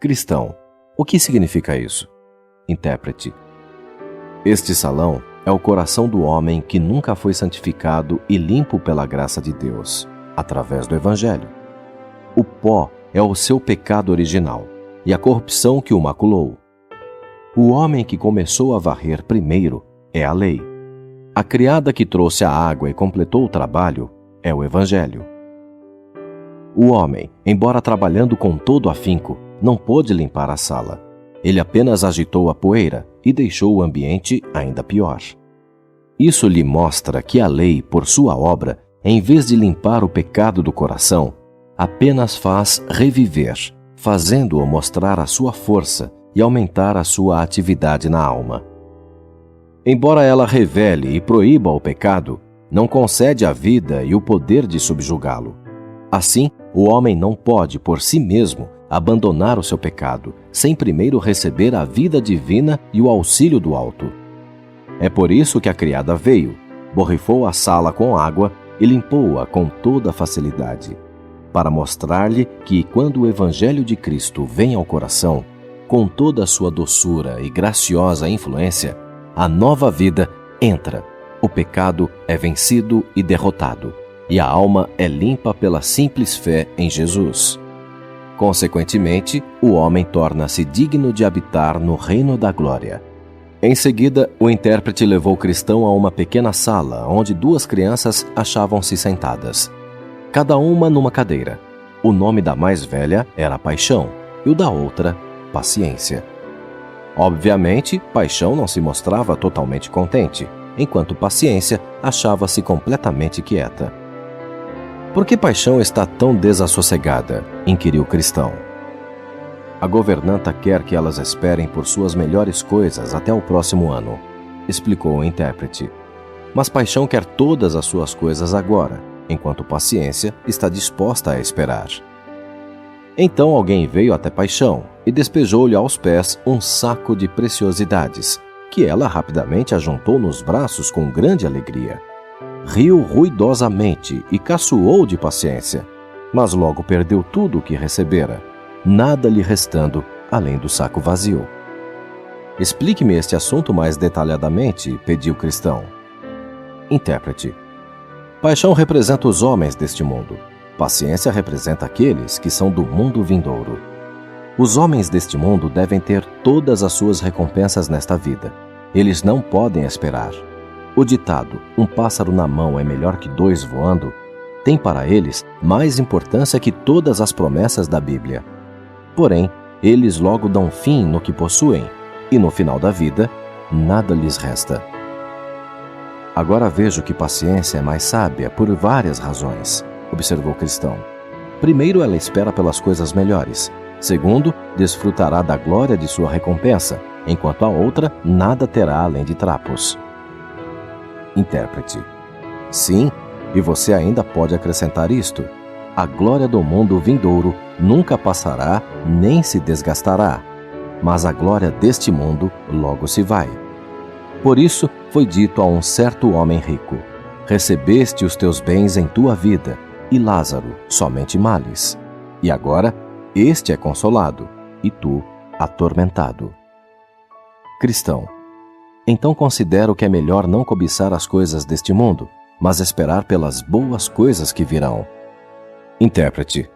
Cristão, o que significa isso? Intérprete: este salão é o coração do homem que nunca foi santificado e limpo pela graça de Deus, através do Evangelho. O pó é o seu pecado original e a corrupção que o maculou. O homem que começou a varrer primeiro é a lei. A criada que trouxe a água e completou o trabalho é o Evangelho. O homem, embora trabalhando com todo afinco, não pôde limpar a sala. Ele apenas agitou a poeira e deixou o ambiente ainda pior. Isso lhe mostra que a lei, por sua obra, em vez de limpar o pecado do coração, apenas faz reviver, fazendo-o mostrar a sua força e aumentar a sua atividade na alma. Embora ela revele e proíba o pecado, não concede a vida e o poder de subjugá-lo. Assim, o homem não pode, por si mesmo, abandonar o seu pecado, sem primeiro receber a vida divina e o auxílio do alto. É por isso que a criada veio, borrifou a sala com água e limpou-a com toda facilidade, para mostrar-lhe que, quando o Evangelho de Cristo vem ao coração, com toda a sua doçura e graciosa influência, a nova vida entra, o pecado é vencido e derrotado, e a alma é limpa pela simples fé em Jesus. Consequentemente, o homem torna-se digno de habitar no reino da glória. Em seguida, o intérprete levou o cristão a uma pequena sala, onde duas crianças achavam-se sentadas, cada uma numa cadeira. O nome da mais velha era Paixão, e o da outra, Paciência. Obviamente, Paixão não se mostrava totalmente contente, enquanto Paciência achava-se completamente quieta. Por que Paixão está tão desassossegada? Inquiriu o cristão. A governanta quer que elas esperem por suas melhores coisas até o próximo ano, explicou o intérprete. Mas Paixão quer todas as suas coisas agora, enquanto Paciência está disposta a esperar. Então alguém veio até Paixão e despejou-lhe aos pés um saco de preciosidades, que ela rapidamente ajuntou nos braços com grande alegria. Riu ruidosamente e caçoou de Paciência, mas logo perdeu tudo o que recebera, nada lhe restando além do saco vazio. Explique-me este assunto mais detalhadamente, pediu o cristão. Intérprete: Paixão representa os homens deste mundo. Paciência representa aqueles que são do mundo vindouro. Os homens deste mundo devem ter todas as suas recompensas nesta vida. Eles não podem esperar. O ditado, um pássaro na mão é melhor que dois voando, tem para eles mais importância que todas as promessas da Bíblia. Porém, eles logo dão fim no que possuem, e no final da vida, nada lhes resta. Agora vejo que Paciência é mais sábia por várias razões, observou o cristão. Primeiro, ela espera pelas coisas melhores. Segundo, desfrutará da glória de sua recompensa, enquanto a outra nada terá além de trapos. Intérprete: sim, e você ainda pode acrescentar isto: a glória do mundo vindouro nunca passará nem se desgastará, mas a glória deste mundo logo se vai. Por isso foi dito a um certo homem rico: recebeste os teus bens em tua vida, e Lázaro somente males. E agora este é consolado, e tu atormentado. Cristão: então considero que é melhor não cobiçar as coisas deste mundo, mas esperar pelas boas coisas que virão. Intérprete: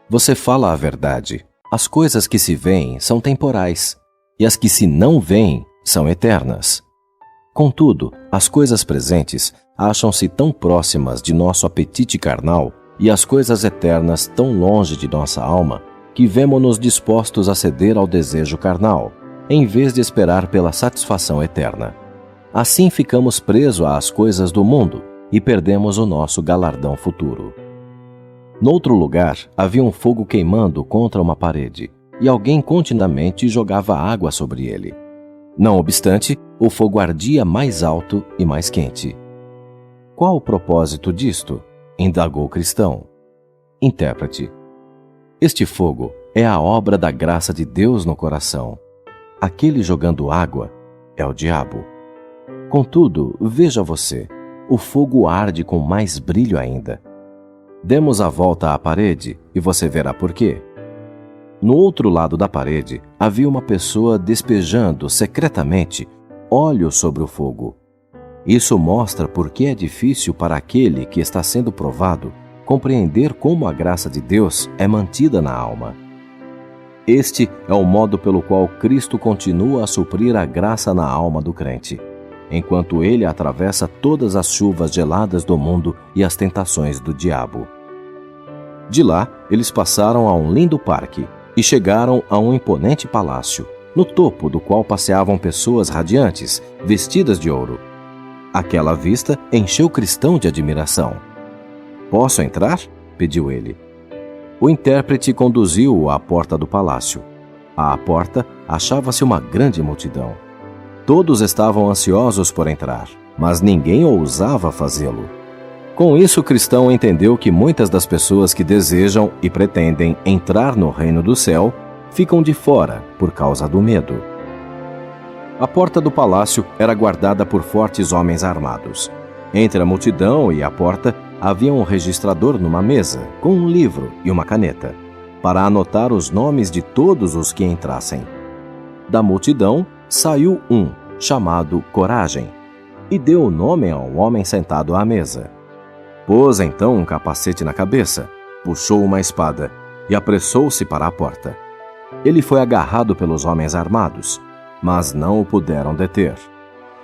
você fala a verdade. As coisas que se veem são temporais, e as que se não veem são eternas. Contudo, as coisas presentes acham-se tão próximas de nosso apetite carnal e as coisas eternas tão longe de nossa alma, que vemo-nos dispostos a ceder ao desejo carnal, em vez de esperar pela satisfação eterna. Assim ficamos presos às coisas do mundo e perdemos o nosso galardão futuro. Noutro lugar, havia um fogo queimando contra uma parede, e alguém continuamente jogava água sobre ele. Não obstante, o fogo ardia mais alto e mais quente. Qual o propósito disto? Indagou o cristão. Intérprete: este fogo é a obra da graça de Deus no coração. Aquele jogando água é o diabo. Contudo, veja você, o fogo arde com mais brilho ainda. Demos a volta à parede e você verá por quê. No outro lado da parede havia uma pessoa despejando secretamente óleo sobre o fogo. Isso mostra por que é difícil para aquele que está sendo provado compreender como a graça de Deus é mantida na alma. Este é o modo pelo qual Cristo continua a suprir a graça na alma do crente, enquanto ele atravessa todas as chuvas geladas do mundo e as tentações do diabo. De lá, eles passaram a um lindo parque e chegaram a um imponente palácio, no topo do qual passeavam pessoas radiantes, vestidas de ouro. Aquela vista encheu o cristão de admiração. "Posso entrar?" pediu ele. O intérprete conduziu-o à porta do palácio. À porta achava-se uma grande multidão. Todos estavam ansiosos por entrar, mas ninguém ousava fazê-lo. Com isso, o cristão entendeu que muitas das pessoas que desejam e pretendem entrar no reino do céu ficam de fora por causa do medo. A porta do palácio era guardada por fortes homens armados. Entre a multidão e a porta havia um registrador numa mesa, com um livro e uma caneta, para anotar os nomes de todos os que entrassem. Da multidão saiu um, chamado Coragem, e deu o nome ao homem sentado à mesa. Pôs então um capacete na cabeça, puxou uma espada e apressou-se para a porta. Ele foi agarrado pelos homens armados, mas não o puderam deter.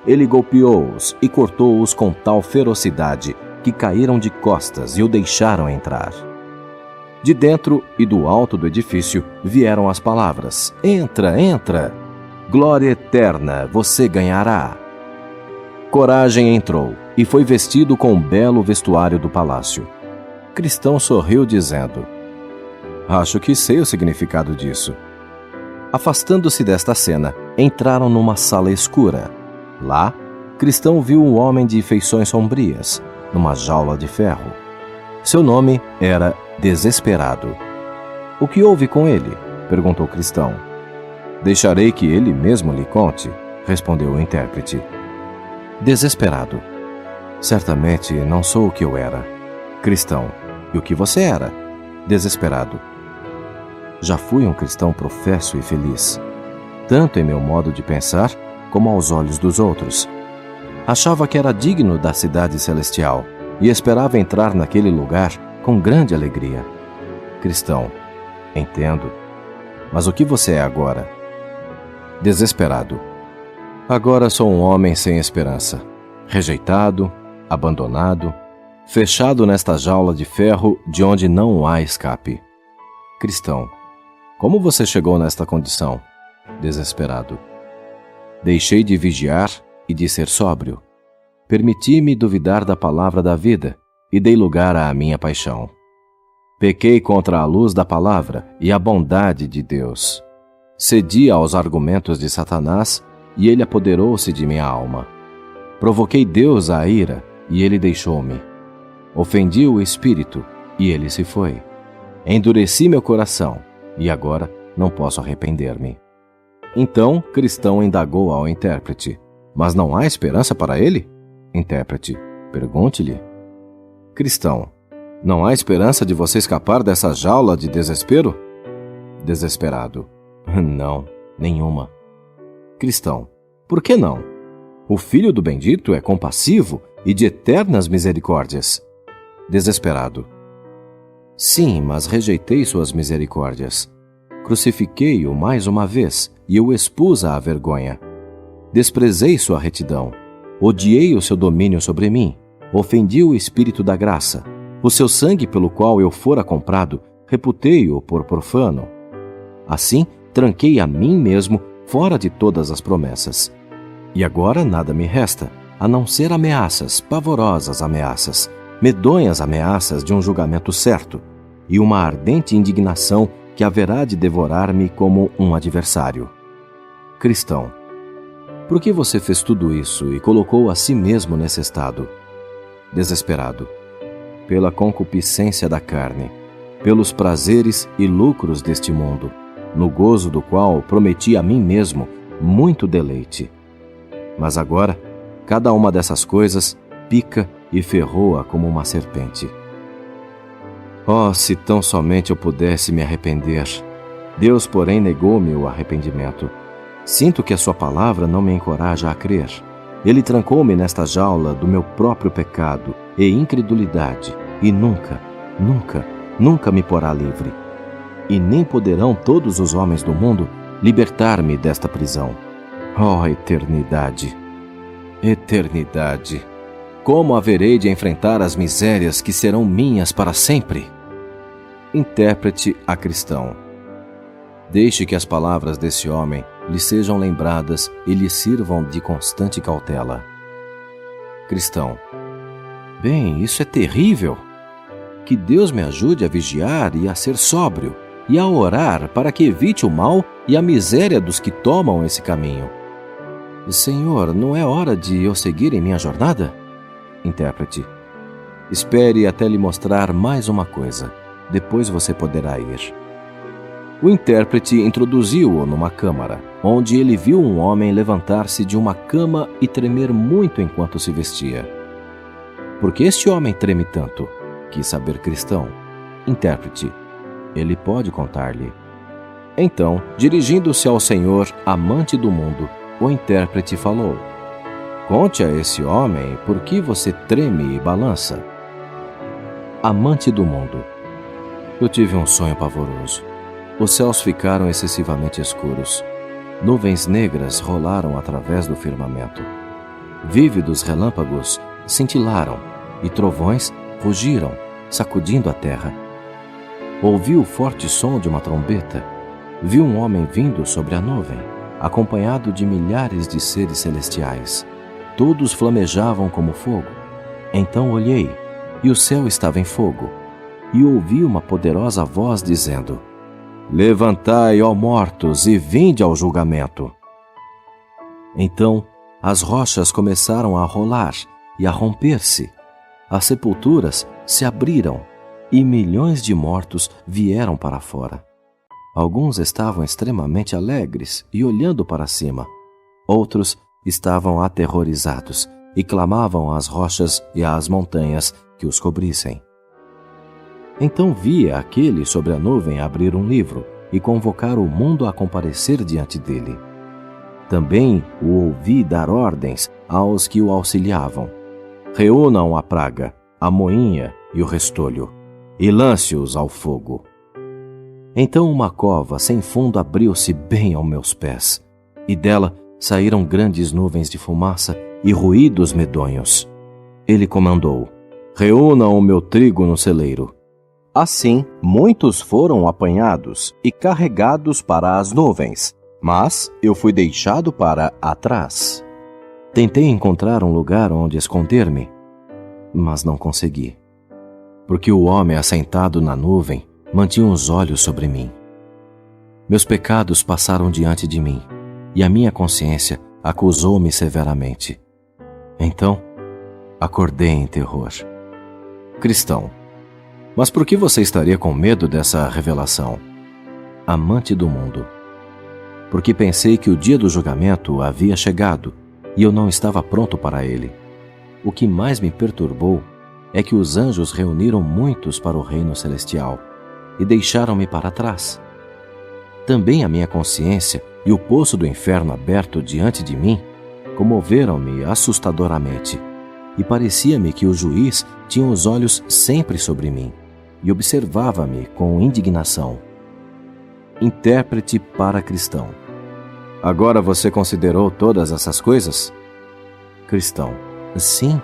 Ele golpeou-os e cortou-os com tal ferocidade que caíram de costas e o deixaram entrar. De dentro e do alto do edifício vieram as palavras: "Entra, entra! Glória eterna, você ganhará!" Coragem entrou e foi vestido com um belo vestuário do palácio. Cristão sorriu dizendo: "Acho que sei o significado disso." Afastando-se desta cena, entraram numa sala escura. Lá, Cristão viu um homem de feições sombrias, numa jaula de ferro. Seu nome era Desesperado. "O que houve com ele?" perguntou Cristão. "Deixarei que ele mesmo lhe conte", respondeu o intérprete. Desesperado: "Certamente não sou o que eu era." Cristão: "E o que você era?" Desesperado: "Já fui um cristão professo e feliz, tanto em meu modo de pensar como aos olhos dos outros. Achava que era digno da cidade celestial e esperava entrar naquele lugar com grande alegria." Cristão: "Entendo. Mas o que você é agora?" Desesperado: "Agora sou um homem sem esperança, rejeitado, abandonado, fechado nesta jaula de ferro de onde não há escape." Cristão: "Como você chegou nesta condição?" Desesperado: "Deixei de vigiar e de ser sóbrio. Permiti-me duvidar da palavra da vida e dei lugar à minha paixão. Pequei contra a luz da palavra e a bondade de Deus. Cedi aos argumentos de Satanás e ele apoderou-se de minha alma. Provoquei Deus à ira e ele deixou-me. Ofendi o Espírito e ele se foi. Endureci meu coração e agora não posso arrepender-me." Então, Cristão indagou ao intérprete: "Mas não há esperança para ele?" Intérprete: "Pergunte-lhe." Cristão: "Não há esperança de você escapar dessa jaula de desespero?" Desesperado: "Não, nenhuma." Cristão: "Por que não? O Filho do Bendito é compassivo e de eternas misericórdias." Desesperado: "Sim, mas rejeitei suas misericórdias. Crucifiquei-o mais uma vez e o expus à vergonha. Desprezei sua retidão. Odiei o seu domínio sobre mim. Ofendi o Espírito da graça. O seu sangue pelo qual eu fora comprado, reputei-o por profano. Assim, tranquei a mim mesmo fora de todas as promessas. E agora nada me resta, a não ser ameaças, pavorosas ameaças, medonhas ameaças de um julgamento certo, e uma ardente indignação que haverá de devorar-me como um adversário." Cristão: "Por que você fez tudo isso e colocou a si mesmo nesse estado?" Desesperado: "Pela concupiscência da carne, pelos prazeres e lucros deste mundo, no gozo do qual prometi a mim mesmo muito deleite. Mas agora, cada uma dessas coisas pica e ferroa como uma serpente. Oh, se tão somente eu pudesse me arrepender! Deus, porém, negou-me o arrependimento. Sinto que a sua palavra não me encoraja a crer. Ele trancou-me nesta jaula do meu próprio pecado e incredulidade, e nunca, nunca, nunca me porá livre. E nem poderão todos os homens do mundo libertar-me desta prisão. Oh, eternidade! Eternidade! Como haverei de enfrentar as misérias que serão minhas para sempre? Intérprete a cristão. Deixe que as palavras desse homem lhe sejam lembradas e lhe sirvam de constante cautela. Cristão. Bem, isso é terrível. Que Deus me ajude a vigiar e a ser sóbrio, e a orar para que evite o mal e a miséria dos que tomam esse caminho. Senhor, não é hora de eu seguir em minha jornada? Intérprete. Espere até lhe mostrar mais uma coisa. Depois você poderá ir. O intérprete introduziu-o numa câmara, onde ele viu um homem levantar-se de uma cama e tremer muito enquanto se vestia. Por que este homem treme tanto? Quis saber cristão. Intérprete. Ele pode contar-lhe. Então, dirigindo-se ao Senhor, amante do mundo, o intérprete falou: Conte a esse homem por que você treme e balança. Amante do mundo. Eu tive um sonho pavoroso. Os céus ficaram excessivamente escuros. Nuvens negras rolaram através do firmamento. Vívidos relâmpagos cintilaram e trovões rugiram, sacudindo a terra. Ouvi o forte som de uma trombeta. Vi um homem vindo sobre a nuvem, acompanhado de milhares de seres celestiais. Todos flamejavam como fogo. Então olhei, e o céu estava em fogo. E ouvi uma poderosa voz dizendo: Levantai, ó mortos, e vinde ao julgamento. Então as rochas começaram a rolar e a romper-se. As sepulturas se abriram e milhões de mortos vieram para fora. Alguns estavam extremamente alegres e olhando para cima. Outros estavam aterrorizados e clamavam às rochas e às montanhas que os cobrissem. Então via aquele sobre a nuvem abrir um livro e convocar o mundo a comparecer diante dele. Também o ouvi dar ordens aos que o auxiliavam: Reúnam a praga, a moinha e o restolho, e lance-os ao fogo. Então uma cova sem fundo abriu-se bem aos meus pés, e dela saíram grandes nuvens de fumaça e ruídos medonhos. Ele comandou: Reúnam o meu trigo no celeiro. Assim, muitos foram apanhados e carregados para as nuvens, mas eu fui deixado para atrás. Tentei encontrar um lugar onde esconder-me, mas não consegui, porque o homem assentado na nuvem mantinha os olhos sobre mim. Meus pecados passaram diante de mim, e a minha consciência acusou-me severamente. Então, acordei em terror. Cristão. Mas por que você estaria com medo dessa revelação? Amante do mundo. Porque pensei que o dia do julgamento havia chegado e eu não estava pronto para ele. O que mais me perturbou é que os anjos reuniram muitos para o reino celestial e deixaram-me para trás. Também a minha consciência e o poço do inferno aberto diante de mim comoveram-me assustadoramente, e parecia-me que o juiz tinha os olhos sempre sobre mim e observava-me com indignação. Intérprete para cristão. Agora você considerou todas essas coisas? Cristão. Sim,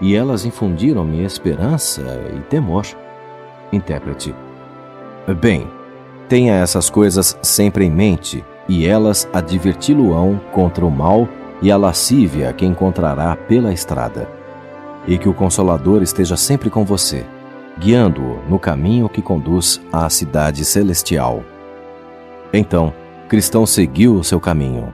e elas infundiram-me esperança e temor. Intérprete. Bem, tenha essas coisas sempre em mente, e elas adverti-lo-ão contra o mal e a lascívia que encontrará pela estrada. E que o Consolador esteja sempre com você, guiando-o no caminho que conduz à cidade celestial. Então, cristão seguiu o seu caminho.